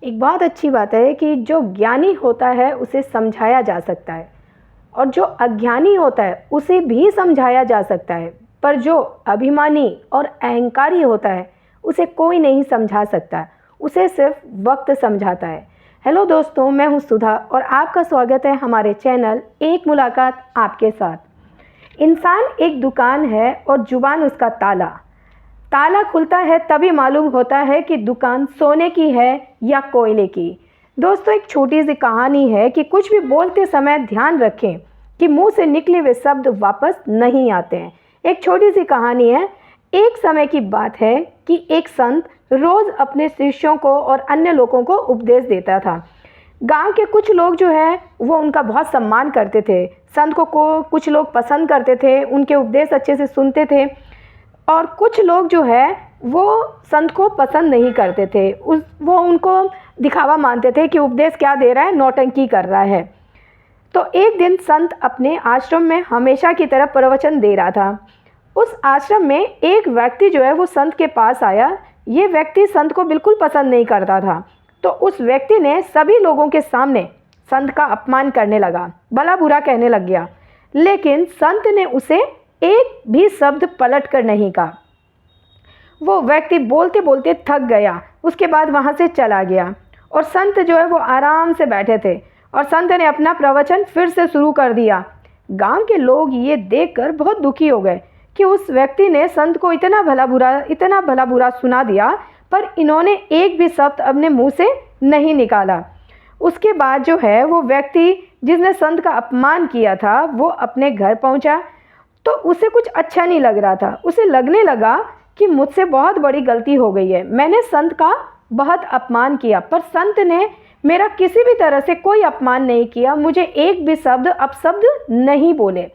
एक बहुत अच्छी बात है कि जो ज्ञानी होता है उसे समझाया जा सकता है और जो अज्ञानी होता है उसे भी समझाया जा सकता है, पर जो अभिमानी और अहंकारी होता है उसे कोई नहीं समझा सकता, उसे सिर्फ वक्त समझाता है। हेलो दोस्तों, मैं हूं सुधा और आपका स्वागत है हमारे चैनल एक मुलाकात आपके साथ। इंसान एक दुकान है और जुबान उसका ताला। ताला खुलता है तभी मालूम होता है कि दुकान सोने की है या कोयले की। दोस्तों, एक छोटी सी कहानी है कि कुछ भी बोलते समय ध्यान रखें कि मुंह से निकले हुए शब्द वापस नहीं आते हैं। एक छोटी सी कहानी है। एक समय की बात है कि एक संत रोज अपने शिष्यों को और अन्य लोगों को उपदेश देता था। गांव के कुछ लोग जो है वो उनका बहुत सम्मान करते थे। संत को कुछ लोग पसंद करते थे, उनके उपदेश अच्छे से सुनते थे, और कुछ लोग जो है वो संत को पसंद नहीं करते थे। वो उनको दिखावा मानते थे कि उपदेश क्या दे रहा है, नौटंकी कर रहा है। तो एक दिन संत अपने आश्रम में हमेशा की तरह प्रवचन दे रहा था। उस आश्रम में एक व्यक्ति जो है वो संत के पास आया। ये व्यक्ति संत को बिल्कुल पसंद नहीं करता था। तो उस व्यक्ति ने सभी लोगों के सामने संत का अपमान करने लगा, भला बुरा कहने लग गया। लेकिन संत ने उसे एक भी शब्द पलट कर नहीं कहा। वो व्यक्ति बोलते बोलते थक गया, उसके बाद वहाँ से चला गया और संत जो है वो आराम से बैठे थे और संत ने अपना प्रवचन फिर से शुरू कर दिया। गांव के लोग ये देखकर बहुत दुखी हो गए कि उस व्यक्ति ने संत को इतना भला बुरा सुना दिया, पर इन्होंने एक भी शब्द अपने मुंह से नहीं निकाला। उसके बाद जो है वो व्यक्ति जिसने संत का अपमान किया था वो अपने घर पहुंचा। तो उसे कुछ अच्छा नहीं लग रहा था। उसे लगने लगा कि मुझसे बहुत बड़ी गलती हो गई है, मैंने संत का बहुत अपमान किया, पर संत ने मेरा किसी भी तरह से कोई अपमान नहीं किया, मुझे एक भी शब्द अपशब्द नहीं बोले।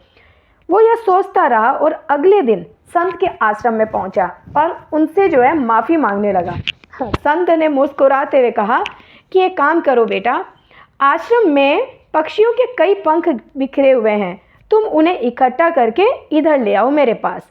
वो यह सोचता रहा और अगले दिन संत के आश्रम में पहुंचा और उनसे जो है माफ़ी मांगने लगा। संत ने मुस्कुराते हुए कहा कि एक काम करो बेटा, आश्रम में पक्षियों के कई पंख बिखरे हुए हैं, तुम उन्हें इकट्ठा करके इधर ले आओ मेरे पास।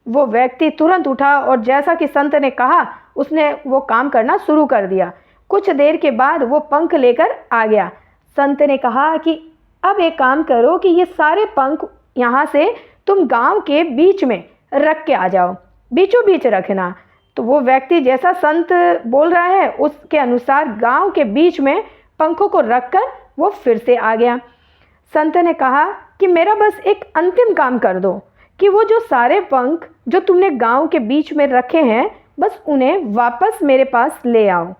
वो व्यक्ति तुरंत उठा और जैसा कि संत ने कहा उसने वो काम करना शुरू कर दिया। कुछ देर के बाद वो पंख लेकर आ गया। संत ने कहा कि अब एक काम करो कि ये सारे पंख यहाँ से तुम गांव के बीच में रख के आ जाओ, बीचों बीच रखना। तो वो व्यक्ति जैसा संत बोल रहा है उसके अनुसार गांव के बीच में पंखों को रखकर वो फिर से आ गया। संत ने कहा कि मेरा बस एक अंतिम काम कर दो कि वो जो सारे पंख जो तुमने गांव के बीच में रखे हैं बस उन्हें वापस मेरे पास ले आओ।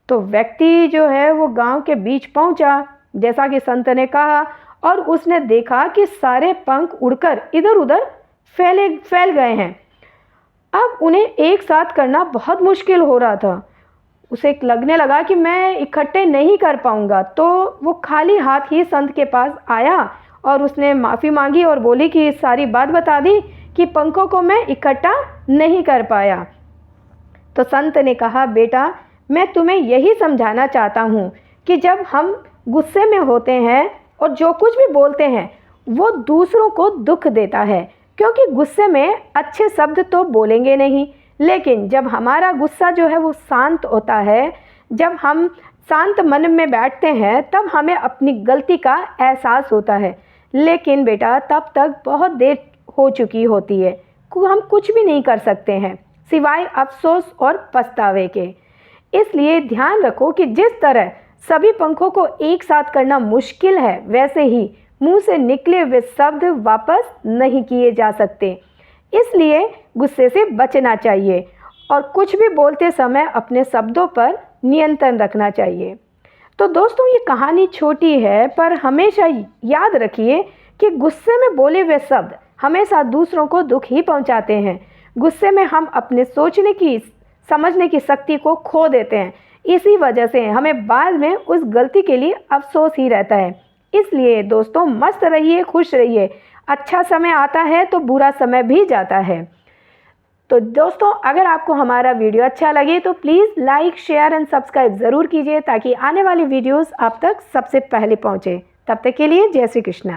तो व्यक्ति जो है वो गांव के बीच पहुंचा जैसा कि संत ने कहा और उसने देखा कि सारे पंख उड़कर इधर उधर फैल गए हैं। अब उन्हें एक साथ करना बहुत मुश्किल हो रहा था। उसे लगने लगा कि मैं इकट्ठे नहीं कर पाऊंगा। तो वो खाली हाथ ही संत के पास आया और उसने माफ़ी मांगी और बोली कि सारी बात बता दी कि पंखों को मैं इकट्ठा नहीं कर पाया। तो संत ने कहा, बेटा मैं तुम्हें यही समझाना चाहता हूँ कि जब हम गुस्से में होते हैं और जो कुछ भी बोलते हैं वो दूसरों को दुख देता है, क्योंकि गुस्से में अच्छे शब्द तो बोलेंगे नहीं, लेकिन जब हमारा गुस्सा जो है वो शांत होता है, जब हम शांत मन में बैठते हैं तब हमें अपनी गलती का एहसास होता है। लेकिन बेटा तब तक बहुत देर हो चुकी होती है, हम कुछ भी नहीं कर सकते हैं सिवाय अफसोस और पछतावे के। इसलिए ध्यान रखो कि जिस तरह सभी पंखों को एक साथ करना मुश्किल है, वैसे ही मुंह से निकले हुए शब्द वापस नहीं किए जा सकते। इसलिए गुस्से से बचना चाहिए और कुछ भी बोलते समय अपने शब्दों पर नियंत्रण रखना चाहिए। तो दोस्तों, ये कहानी छोटी है, पर हमेशा याद रखिए कि गुस्से में बोले हुए शब्द हमेशा दूसरों को दुख ही पहुंचाते हैं। गुस्से में हम अपने सोचने की, समझने की शक्ति को खो देते हैं। इसी वजह से हमें बाद में उस गलती के लिए अफसोस ही रहता है। इसलिए दोस्तों, मस्त रहिए, खुश रहिए। अच्छा समय आता है तो बुरा समय भी जाता है। तो दोस्तों, अगर आपको हमारा वीडियो अच्छा लगे तो please like, share and subscribe ज़रूर कीजिए ताकि आने वाली वीडियोस आप तक सबसे पहले पहुंचे। तब तक के लिए जय श्री कृष्णा।